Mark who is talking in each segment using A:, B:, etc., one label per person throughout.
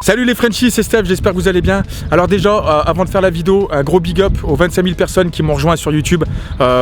A: Salut les Frenchies, c'est Steph, j'espère que vous allez bien. Alors déjà, avant de faire la vidéo, un gros big up aux 25 000 personnes qui m'ont rejoint sur YouTube.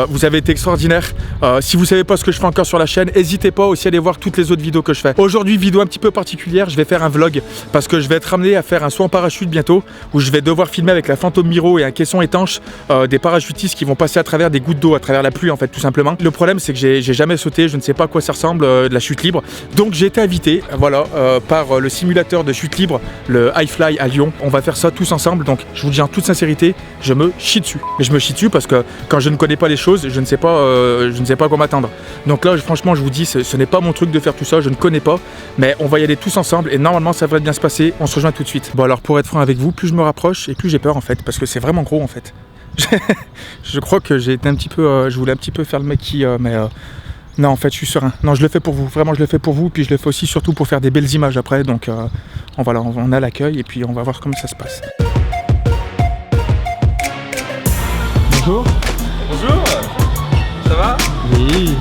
A: Vous avez été extraordinaires. Si vous savez pas ce que je fais encore sur la chaîne, n'hésitez pas aussi à aller voir toutes les autres vidéos que je fais. Aujourd'hui, vidéo un petit peu particulière, je vais faire un vlog parce que je vais être amené à faire un saut en parachute bientôt où je vais devoir filmer avec la Phantom Miro et un caisson étanche des parachutistes qui vont passer à travers des gouttes d'eau, à travers la pluie en fait tout simplement. Le problème c'est que j'ai jamais sauté, je ne sais pas à quoi ça ressemble de la chute libre. Donc j'ai été invité voilà, par le simulateur de chute libre, le iFly à Lyon. On va faire ça tous ensemble, donc je vous le dis en toute sincérité, je me chie dessus. Mais je me chie dessus parce que quand je ne connais pas les choses, je ne sais pas à quoi m'attendre. Donc là franchement je vous dis, ce n'est pas mon truc de faire tout ça, je ne connais pas, mais on va y aller tous ensemble et normalement ça devrait bien se passer. On se rejoint tout de suite. Bon alors pour être franc avec vous, plus je me rapproche et plus j'ai peur en fait, parce que c'est vraiment gros en fait. Je crois que j'ai été un petit peu, je voulais un petit peu faire le mec qui, non en fait je suis serein. Non, je le fais pour vous, vraiment je le fais pour vous, puis je le fais aussi surtout pour faire des belles images après. Donc voilà, on a l'accueil et puis on va voir comment ça se passe. Bonjour.
B: Bonjour. Ça va?
A: Oui.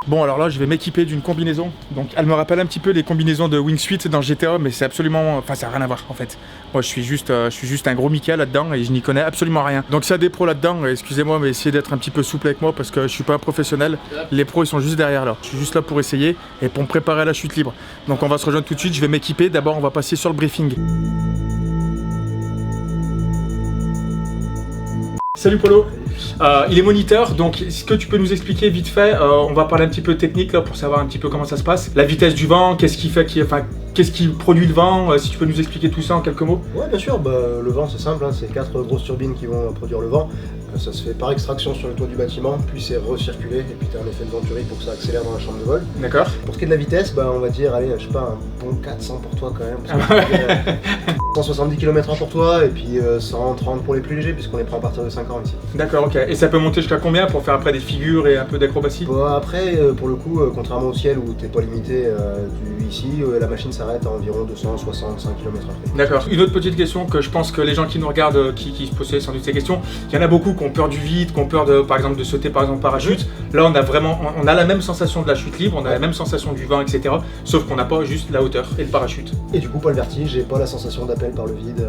A: Bon alors là je vais m'équiper d'une combinaison, donc elle me rappelle un petit peu les combinaisons de Wingsuit dans GTA, mais c'est absolument, enfin ça n'a rien à voir en fait. Moi je suis juste un gros Mickey là-dedans et je n'y connais absolument rien. Donc s'il y a des pros là-dedans, excusez-moi mais essayez d'être un petit peu souple avec moi parce que je suis pas un professionnel. Les pros ils sont juste derrière là, je suis juste là pour essayer et pour me préparer à la chute libre. Donc on va se rejoindre tout de suite, je vais m'équiper, d'abord on va passer sur le briefing. Salut Polo. Il est moniteur, donc est-ce que tu peux nous expliquer vite fait, on va parler un petit peu technique là pour savoir un petit peu comment ça se passe. La vitesse du vent, qu'est-ce qui fait, qu'est-ce qui produit le vent, si tu peux nous expliquer tout ça en quelques mots.
C: Ouais bien sûr, le vent c'est simple, hein, c'est 4 grosses turbines qui vont produire le vent. Ça se fait par extraction sur le toit du bâtiment, puis c'est recirculé et puis tu as un effet de venturi pour que ça accélère dans la chambre de vol.
A: D'accord.
C: Pour ce qui est de la vitesse, on va dire, allez, je sais pas, un bon 400 pour toi quand même. Parce que 170 km/h pour toi et puis 130 pour les plus légers puisqu'on les prend à partir de 50 ici.
A: D'accord, ok. Et ça peut monter jusqu'à combien pour faire après des figures et un peu d'acrobatie?
C: Après, pour le coup, contrairement au ciel où t'es pas limité ici, la machine s'arrête à environ 265 km/h.
A: D'accord. Une autre petite question que je pense que les gens qui nous regardent, qui se posaient sans doute ces questions, il y en a beaucoup qui ont peur du vide, qui ont peur de, par exemple, de sauter par exemple parachute. Là, on a la même sensation de la chute libre, on a la même sensation du vent, etc. Sauf qu'on n'a pas juste la hauteur et le parachute.
C: Et du coup, pas le vertige, et pas la sensation d'appel par le vide.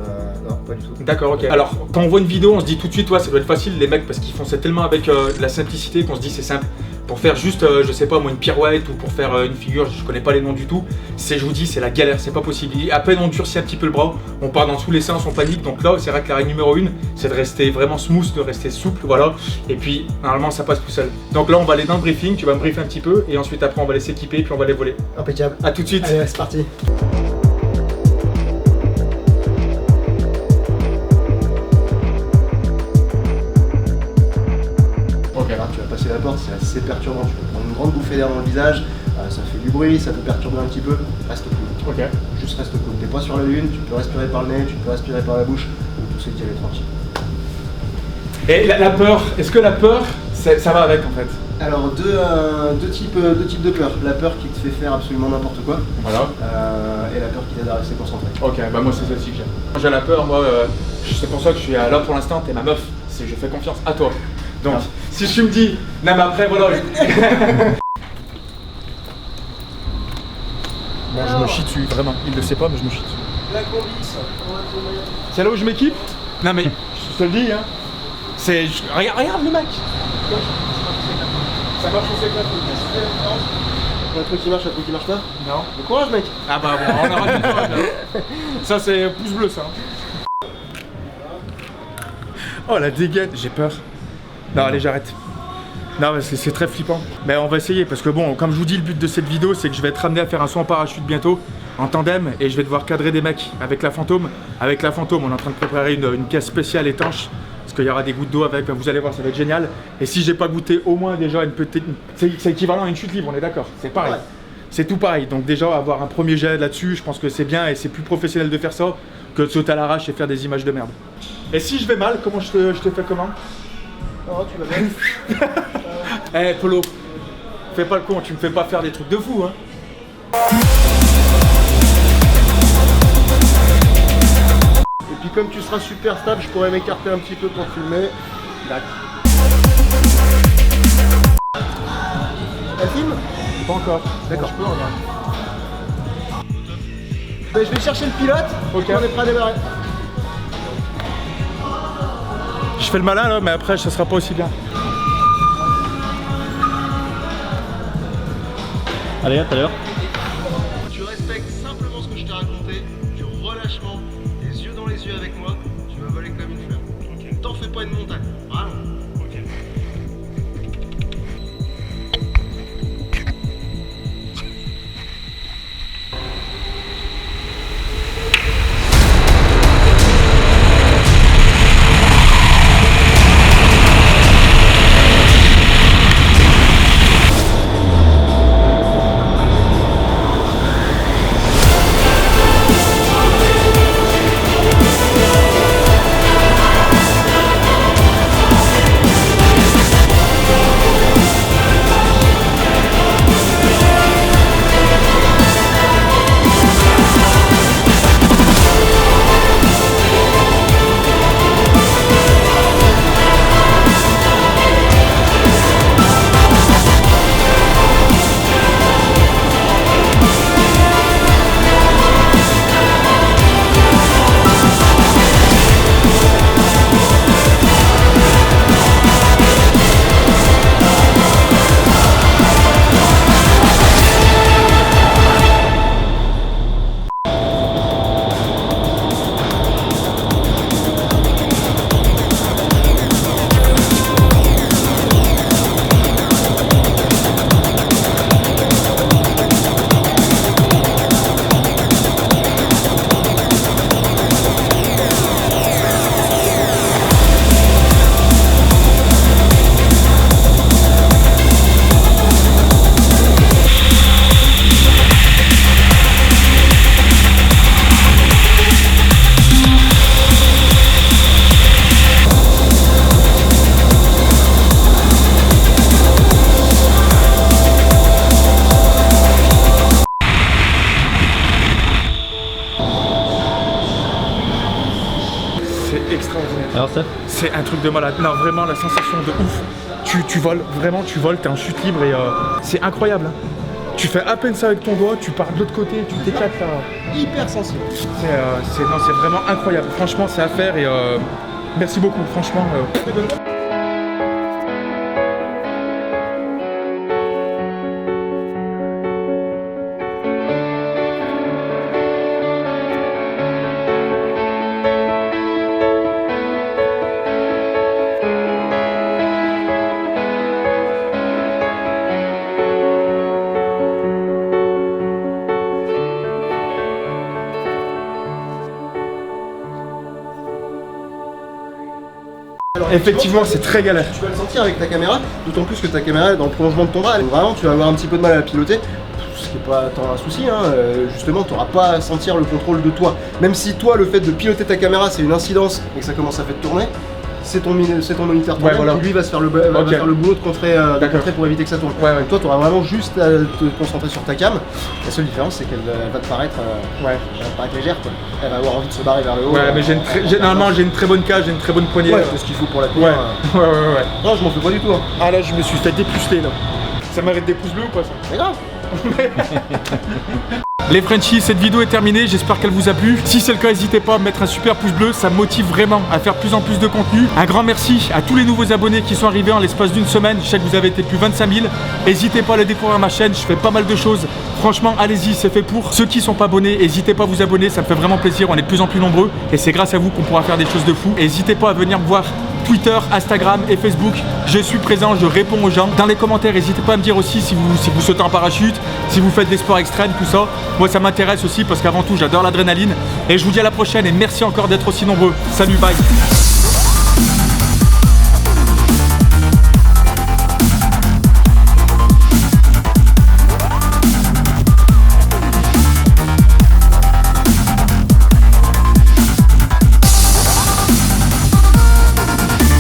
C: Non, pas du tout.
A: D'accord, ok. Alors, quand on voit une vidéo, on se dit tout de suite, ouais, ça doit être facile, les mecs, parce qu'ils font ça tellement avec la simplicité qu'on se dit c'est simple. Pour faire juste, je sais pas moi, une pirouette ou pour faire une figure, je connais pas les noms du tout, je vous dis, c'est la galère, c'est pas possible. Et à peine on durcit un petit peu le bras, on part dans tous les sens, on panique. Donc là, c'est vrai que la règle numéro 1, c'est de rester vraiment smooth, de rester souple, voilà. Et puis, normalement, ça passe tout seul. Donc là, on va aller dans le briefing, tu vas me briefer un petit peu, et ensuite, après, on va les s'équiper, puis on va les voler.
C: Impeccable.
A: À tout de suite.
C: Allez, c'est parti. Tu vas passer la porte, c'est assez perturbant, tu peux prendre une grande bouffée d'air dans le visage, ça fait du bruit, ça peut perturber un petit peu, reste cool.
A: Ok.
C: Juste reste cool, t'es pas sur la lune, tu peux respirer par le nez, tu peux respirer par la bouche, donc tout c'est d'y aller tranquille.
A: Et la peur, est-ce que la peur, ça va avec en fait?
C: Alors deux types de peur, la peur qui te fait faire absolument n'importe quoi,
A: voilà.
C: Et la peur qui t'aide à rester concentré.
A: Ok, moi c'est celle-ci que j'aime. J'ai la peur, moi, c'est pour ça que je suis là pour l'instant, t'es ma meuf, je fais confiance à toi. Donc, si tu me dis, non mais après, voilà. Bon, je me chie dessus, vraiment. Il le sait pas, mais je me chie dessus.
C: La combis,
A: c'est là où je m'équipe? Non mais, je te le dis, hein. Regarde le mec. Ça marche, on s'éclate.
C: un truc qui marche, un truc qui marche pas?
A: Non.
C: Bon courage, mec.
A: Ah bah bon, on aura du courage là. Ça c'est pouce bleu ça. Oh la dégaine, j'ai peur. Non allez j'arrête. Non c'est très flippant. Mais on va essayer parce que bon, comme je vous dis, le but de cette vidéo c'est que je vais être amené à faire un saut en parachute bientôt en tandem et je vais devoir cadrer des mecs avec la Phantom. Avec la Phantom, on est en train de préparer une caisse spéciale étanche parce qu'il y aura des gouttes d'eau avec, vous allez voir, ça va être génial. Et si j'ai pas goûté au moins déjà une petite... C'est équivalent à une chute libre, on est d'accord? C'est pareil. Ouais. C'est tout pareil. Donc déjà avoir un premier jet là-dessus, je pense que c'est bien et c'est plus professionnel de faire ça que de sauter à l'arrache et faire des images de merde. Et si je vais mal, comment je te fais comment?
C: Oh, tu vas bien.
A: Eh hey, Polo, fais pas le con, tu me fais pas faire des trucs de fou hein.
C: Et puis comme tu seras super stable, je pourrais m'écarter un petit peu pour filmer.
A: D'accord.
C: Elle filme?
A: Pas encore.
C: D'accord.
A: Je peux, regarde.
C: Ben, je vais chercher le pilote.
A: Ok.
C: On est prêt à démarrer.
A: Je fais le malin là, mais après ça sera pas aussi bien.
B: Allez, à tout à l'heure.
C: Tu respectes simplement ce que je t'ai raconté, du relâchement, les yeux dans les yeux avec moi, tu vas voler comme une fleur. Okay. T'en fais pas une montagne, vraiment. Ok.
A: C'est extraordinaire.
B: Alors ça?
A: C'est un truc de malade. Non, vraiment, la sensation de ouf. Tu voles, vraiment, tu voles, t'es en chute libre et c'est incroyable. Hein. Tu fais à peine ça avec ton doigt, tu pars de l'autre côté, tu t'éclates là.
C: Hyper sensible.
A: C'est vraiment incroyable. Franchement, c'est à faire et merci beaucoup. Franchement.
C: Alors,
A: Effectivement, c'est très galère.
C: Tu vas le sentir avec ta caméra, d'autant plus que ta caméra est dans le prolongement de ton bras. Donc vraiment, tu vas avoir un petit peu de mal à la piloter. Ce qui n'est pas tant un souci, hein. Justement, tu n'auras pas à sentir le contrôle de toi. Même si toi, le fait de piloter ta caméra, c'est une incidence et que ça commence à faire tourner, c'est ton moniteur
A: Ouais, voilà.
C: qui lui va se faire le, va faire le boulot de contrer, pour éviter que ça tourne.
A: Ouais.
C: Donc toi, tu auras vraiment juste à te concentrer sur ta cam. La seule différence, c'est qu'elle va te paraître, légère, quoi. Elle va avoir envie de se barrer vers le haut.
A: Ouais, mais généralement j'ai une très bonne cage, j'ai une très bonne poignée.
C: Ouais, c'est ce qu'il faut pour la tenir.
A: Ouais.
C: Non, je m'en fais pas du tout. Hein.
A: Ah là, je me suis fait dépuceler là. Ça mérite des pouces bleus ou pas ça?
C: C'est grave.
A: Les Frenchies, cette vidéo est terminée, j'espère qu'elle vous a plu. Si c'est le cas, n'hésitez pas à mettre un super pouce bleu, ça me motive vraiment à faire plus en plus de contenu. Un grand merci à tous les nouveaux abonnés qui sont arrivés en l'espace d'une semaine. Je sais que vous avez été plus 25 000. N'hésitez pas à aller découvrir ma chaîne, je fais pas mal de choses. Franchement, allez-y, c'est fait pour. Ceux qui sont pas abonnés, n'hésitez pas à vous abonner, ça me fait vraiment plaisir. On est de plus en plus nombreux et c'est grâce à vous qu'on pourra faire des choses de fou. N'hésitez pas à venir me voir Twitter, Instagram et Facebook. Je suis présent, je réponds aux gens. Dans les commentaires, n'hésitez pas à me dire aussi si vous sautez en parachute, si vous faites des sports extrêmes, tout ça. Moi, ça m'intéresse aussi parce qu'avant tout, j'adore l'adrénaline. Et je vous dis à la prochaine et merci encore d'être aussi nombreux. Salut, bye.